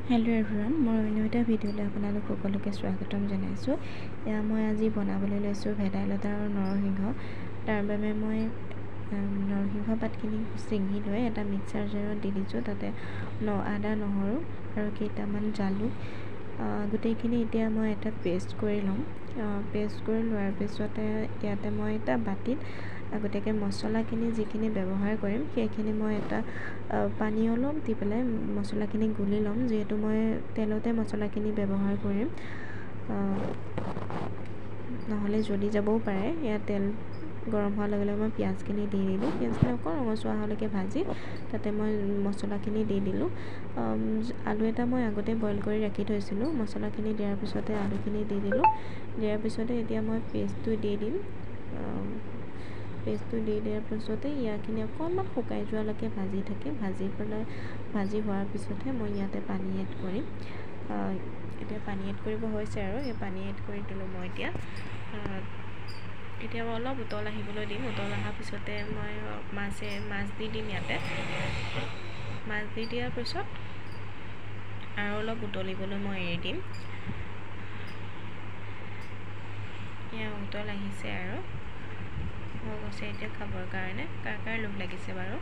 Hello' everyone, মই অন্য এটা ভিডিঅ'লৈ আপোনালোক সকলোকে স্বাগতম জনাইছোঁ। এয়া মই আজি বনাবলৈ লৈছোঁ ভেদাইলতা আৰু নৰসিংহ। তাৰ বাবে মই নৰসিংহ পাতখিনি ছিঙি লৈ এটা মিক্সাৰ জাৰত দি দিছোঁ। তাতে আদা, নহৰু আৰু কেইটামান জালুক, গোটেইখিনি এতিয়া মই এটা পেষ্ট কৰি ল'ম। পেষ্ট কৰি লোৱাৰ পিছতে ইয়াতে মই এটা বাতিত আগতীয়াকৈ মছলাখিনি যিখিনি ব্যৱহাৰ কৰিম সেইখিনি মই এটা পানী অলপ দি পেলাই মছলাখিনি গুলি ল'ম। যিহেতু মই তেলতে মছলাখিনি ব্যৱহাৰ কৰিম, নহ'লে জ্বলি যাবও পাৰে। ইয়াত তেল গৰম হোৱাৰ লগে লগে মই পিঁয়াজখিনি দি দিলোঁ। পিঁয়াজখিনি অকণ ৰঙচুৱা হোৱালৈকে ভাজি তাতে মই মছলাখিনি দি দিলোঁ। আলু এটা মই আগতে বইল কৰি ৰাখি থৈছিলোঁ। মছলাখিনি দিয়াৰ পিছতে আলুখিনি দি দিলোঁ। দিয়াৰ পিছতে এতিয়া মই পেষ্টটো দি দিম। পেষ্টটো দি দিয়াৰ পিছতে ইয়াখিনি অকণমান শুকাই যোৱালৈকে ভাজি থাকিম। ভাজি হোৱাৰ পিছতহে মই ইয়াতে পানী এড কৰিম। এতিয়া পানী এড কৰিব হৈছে আৰু এই পানী এড কৰি দিলোঁ মই এতিয়া মই অলপ উতল আহিবলৈ দিম। উতল অহাৰ পিছতে মই মাছ দি দিম ইয়াতে। মাছ দি দিয়াৰ পিছত আৰু অলপ উতলিবলৈ মই এৰি দিম। এয়া উতল আহিছে আৰু হৈ গৈছে এতিয়া খাবৰ কাৰণে। কাৰ লোভ লাগিছে বাৰু?